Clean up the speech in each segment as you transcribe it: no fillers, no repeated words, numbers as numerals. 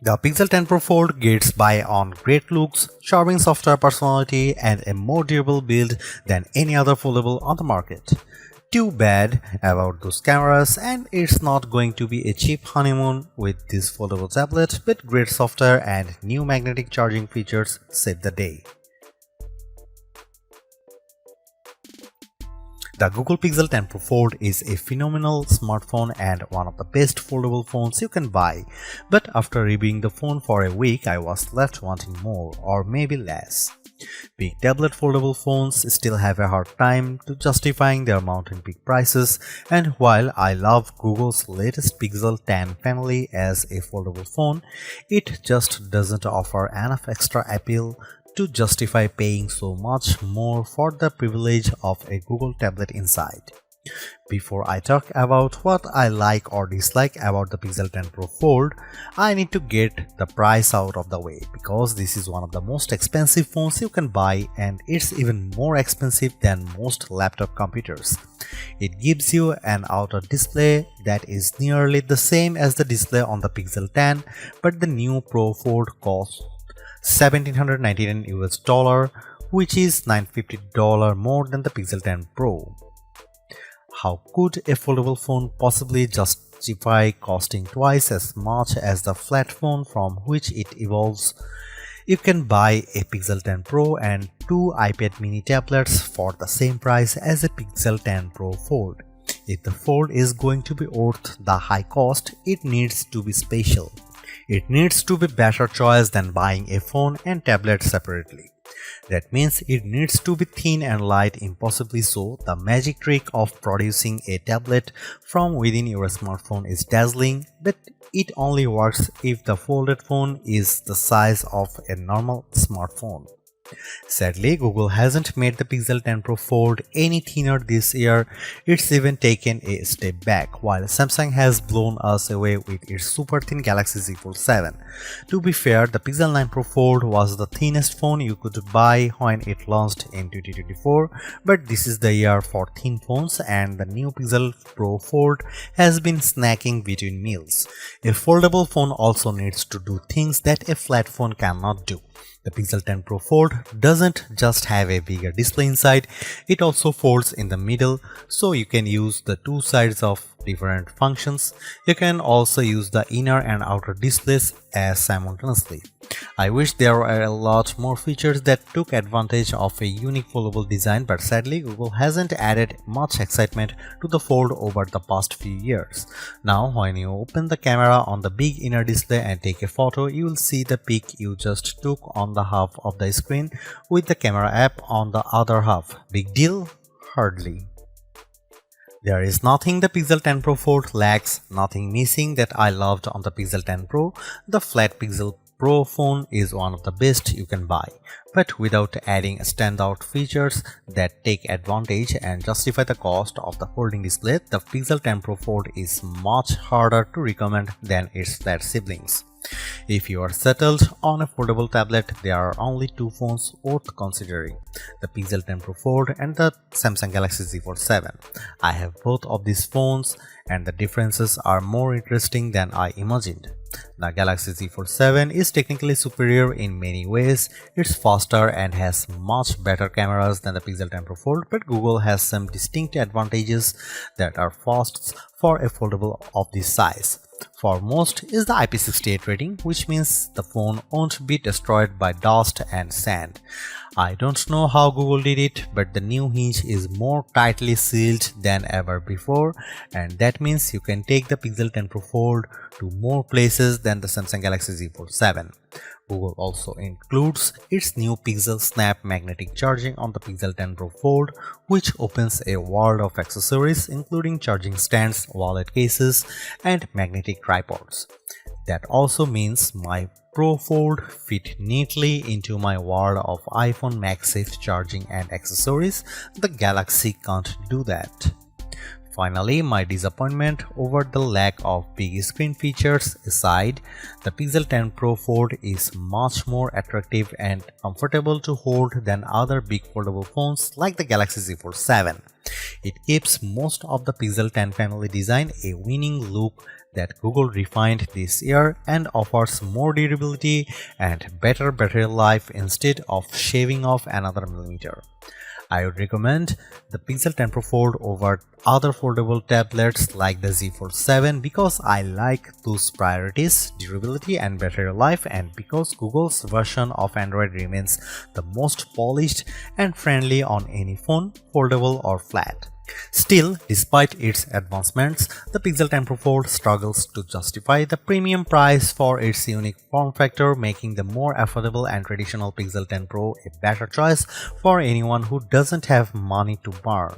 The Pixel 10 Pro Fold gets by on great looks, charming software personality, and a more durable build than any other foldable on the market. Too bad about those cameras, and it's not going to be a cheap honeymoon with this foldable tablet, but great software and new magnetic charging features save the day. The Google Pixel 10 Pro Fold is a phenomenal smartphone and one of the best foldable phones you can buy, but after reviewing the phone for a week I was left wanting more or maybe less. Big tablet foldable phones still have a hard time to justifying their mountain peak prices, and while I love Google's latest Pixel 10 family as a foldable phone, it just doesn't offer enough extra appeal to justify paying so much more for the privilege of a Google tablet inside. Before I talk about what I like or dislike about the Pixel 10 Pro Fold, I need to get the price out of the way because this is one of the most expensive phones you can buy, and it's even more expensive than most laptop computers. It gives you an outer display that is nearly the same as the display on the Pixel 10, but the new Pro Fold costs $1,799 US, which is $950 more than the Pixel 10 Pro. How could a foldable phone possibly justify costing twice as much as the flat phone from which it evolves? You can buy a Pixel 10 Pro and two iPad mini tablets for the same price as a Pixel 10 Pro Fold. If the Fold is going to be worth the high cost, it needs to be special. It needs to be better choice than buying a phone and tablet separately. That means it needs to be thin and light, impossibly so. The magic trick of producing a tablet from within your smartphone is dazzling, but it only works if the folded phone is the size of a normal smartphone. Sadly, Google hasn't made the Pixel 10 Pro Fold any thinner this year. It's even taken a step back, while Samsung has blown us away with its super thin Galaxy Z Fold 7. To be fair, the Pixel 9 Pro Fold was the thinnest phone you could buy when it launched in 2024, but this is the year for thin phones, and the new Pixel Pro Fold has been snacking between meals. A foldable phone also needs to do things that a flat phone cannot do. The Pixel 10 Pro Fold doesn't just have a bigger display inside, it also folds in the middle, so you can use the two sides of different functions. You can also use the inner and outer displays as simultaneously. I wish there were a lot more features that took advantage of a unique foldable design, but sadly Google hasn't added much excitement to the Fold over the past few years. Now when you open the camera on the big inner display and take a photo, you will see the pic you just took on the half of the screen with the camera app on the other half. Big deal? Hardly. There is nothing the Pixel 10 Pro Fold lacks, nothing missing that I loved on the Pixel 10 Pro. The flat Pixel Pro phone is one of the best you can buy, but without adding standout features that take advantage and justify the cost of the folding display, the Pixel 10 Pro Fold is much harder to recommend than its flat siblings. If you are settled on a foldable tablet, there are only two phones worth considering: the Pixel 10 Pro Fold and the Samsung Galaxy Z Fold 7. I have both of these phones, and the differences are more interesting than I imagined. The Galaxy Z Fold 7 is technically superior in many ways. It's faster and has much better cameras than the Pixel 10 Pro Fold, but Google has some distinct advantages that are firsts for a foldable of this size. Foremost is the IP68 rating, which means the phone won't be destroyed by dust and sand. I don't know how Google did it, but the new hinge is more tightly sealed than ever before, and that means you can take the Pixel 10 Pro Fold to more places than the Samsung Galaxy Z Fold 7. Google also includes its new PixelSnap magnetic charging on the Pixel 10 Pro Fold, which opens a world of accessories including charging stands, wallet cases, and magnetic tripods. That also means my Pro Fold fit neatly into my world of iPhone MagSafe charging and accessories. The Galaxy can't do that. Finally, my disappointment over the lack of big screen features aside, the Pixel 10 Pro Fold is much more attractive and comfortable to hold than other big foldable phones like the Galaxy Z Fold 7. It keeps most of the Pixel 10 family design a winning look that Google refined this year and offers more durability and better battery life instead of shaving off another millimeter. I would recommend the Pixel 10 Pro Fold over other foldable tablets like the Z Fold 7 because I like those priorities, durability and battery life, and because Google's version of Android remains the most polished and friendly on any phone, foldable or flat. Still, despite its advancements, the Pixel 10 Pro Fold struggles to justify the premium price for its unique form factor, making the more affordable and traditional Pixel 10 Pro a better choice for anyone who doesn't have money to burn.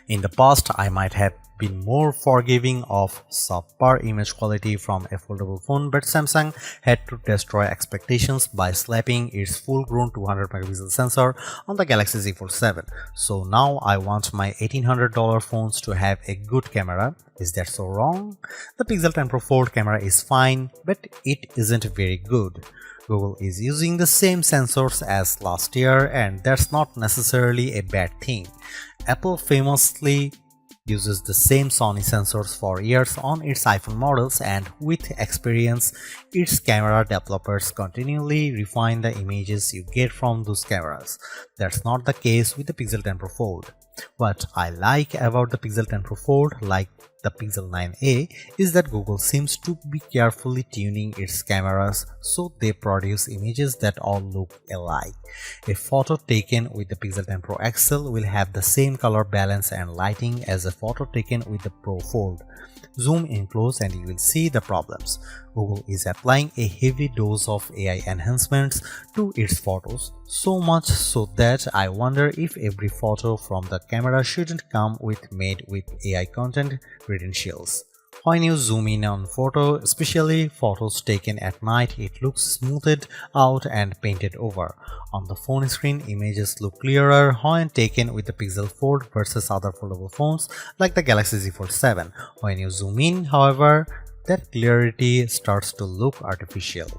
In the past, I might have been more forgiving of subpar image quality from a foldable phone, but Samsung had to destroy expectations by slapping its full-grown 200 megapixel sensor on the Galaxy Z Fold 7. So now I want my $1,800 phones to have a good camera. Is that so wrong? The Pixel 10 Pro Fold camera is fine, but it isn't very good. Google is using the same sensors as last year, and that's not necessarily a bad thing. Apple famously uses the same Sony sensors for years on its iPhone models, and with experience, its camera developers continually refine the images you get from those cameras. That's not the case with the Pixel 10 Pro Fold. What I like about the Pixel 10 Pro Fold, like the Pixel 9a, is that Google seems to be carefully tuning its cameras so they produce images that all look alike. A photo taken with the Pixel 10 Pro XL will have the same color balance and lighting as a photo taken with the Pro Fold. Zoom in close and you will see the problems. Google is applying a heavy dose of AI enhancements to its photos, so much so that I wonder if every photo from the camera shouldn't come made with AI content credentials. When you zoom in on photo, especially photos taken at night, it looks smoothed out and painted over. On the phone screen, images look clearer when taken with the Pixel Fold versus other foldable phones like the Galaxy Z Fold 7. When you zoom in, however, that clarity starts to look artificial.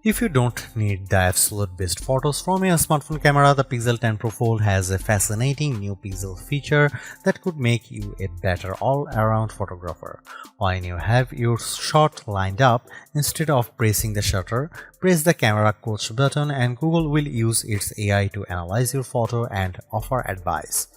If you don't need the absolute best photos from your smartphone camera, the Pixel 10 Pro Fold has a fascinating new pixel feature that could make you a better all-around photographer. When you have your shot lined up, instead of pressing the shutter, press the camera coach button and Google will use its AI to analyze your photo and offer advice.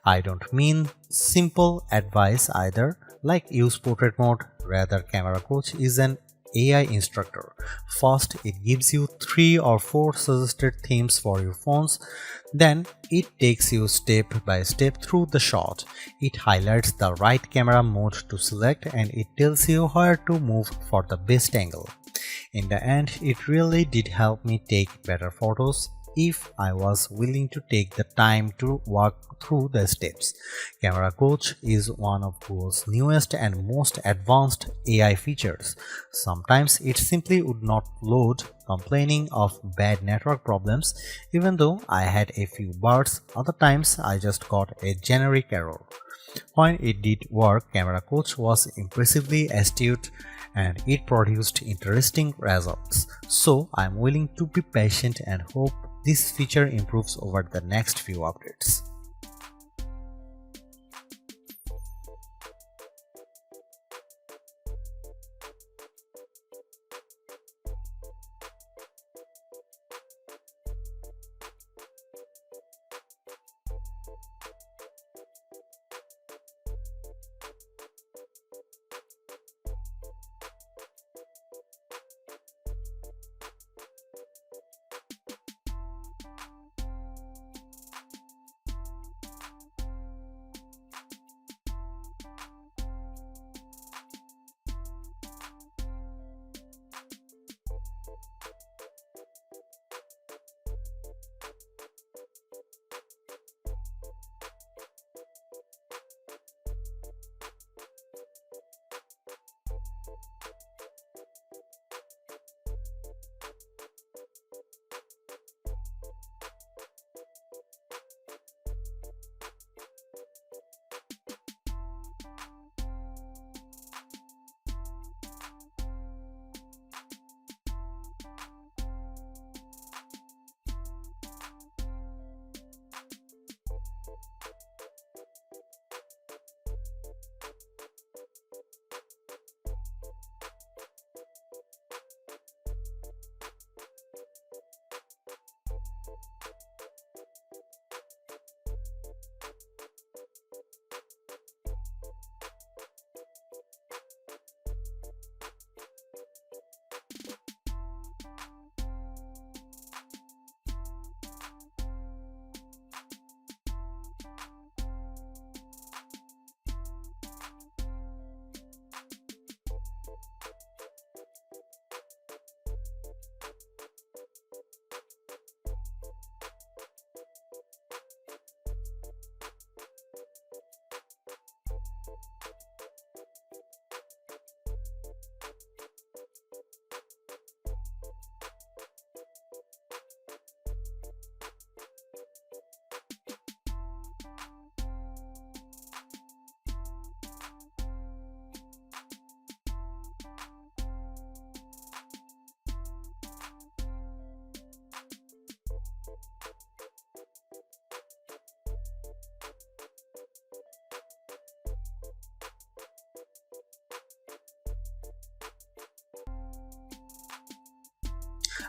I don't mean simple advice either, like use portrait mode. Rather, camera coach is an AI instructor. First, it gives you 3 or 4 suggested themes for your phones. Then, it takes you step by step through the shot. It highlights the right camera mode to select and it tells you where to move for the best angle. In the end, it really did help me take better photos if I was willing to take the time to walk through the steps. Camera Coach is one of Google's newest and most advanced AI features. Sometimes it simply would not load, complaining of bad network problems, even though I had a few bars. Other times I just got a generic error. When it did work, Camera Coach was impressively astute and it produced interesting results. So I'm willing to be patient and hope this feature improves over the next few updates.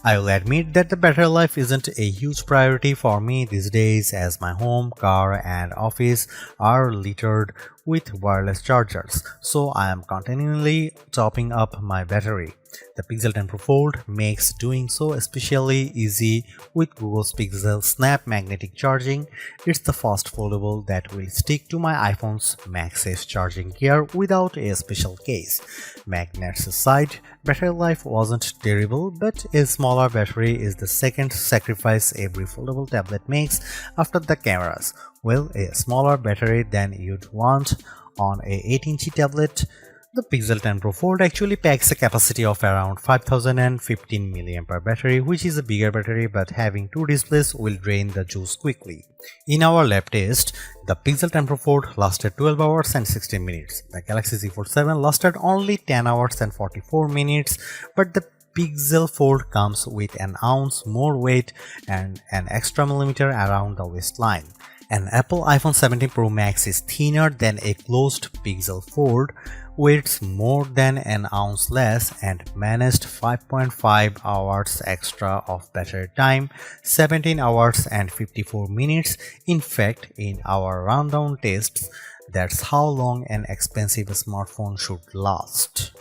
I will admit that the battery life isn't a huge priority for me these days, as my home, car and office are littered with wireless chargers, so I am continually topping up my battery. The Pixel 10 Pro Fold makes doing so especially easy with Google's PixelSnap magnetic charging. It's the first foldable that will stick to my iPhone's MagSafe charging gear without a special case. Magnets aside, battery life wasn't terrible, but a smaller battery is the second sacrifice every foldable tablet makes after the cameras. Well, a smaller battery than you'd want on a 8-inch tablet. The Pixel 10 Pro Fold actually packs a capacity of around 5015 mAh battery, which is a bigger battery, but having two displays will drain the juice quickly. In our lab test, the Pixel 10 Pro Fold lasted 12 hours and 16 minutes. The Galaxy Z Fold 7 lasted only 10 hours and 44 minutes, but the Pixel Fold comes with an ounce more weight and an extra millimeter around the waistline. An Apple iPhone 17 Pro Max is thinner than a closed Pixel Fold, weighs more than an ounce less, and managed 5.5 hours extra of battery time, 17 hours and 54 minutes. In fact, in our rundown tests, that's how long an expensive smartphone should last.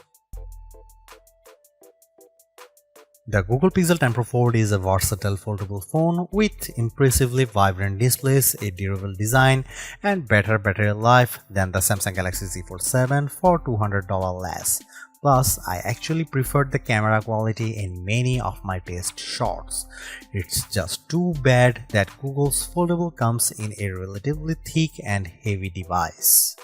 The Google Pixel 10 Pro Fold is a versatile foldable phone with impressively vibrant displays, a durable design, and better battery life than the Samsung Galaxy Z Fold 7 for $200 less. Plus, I actually preferred the camera quality in many of my test shots. It's just too bad that Google's foldable comes in a relatively thick and heavy device.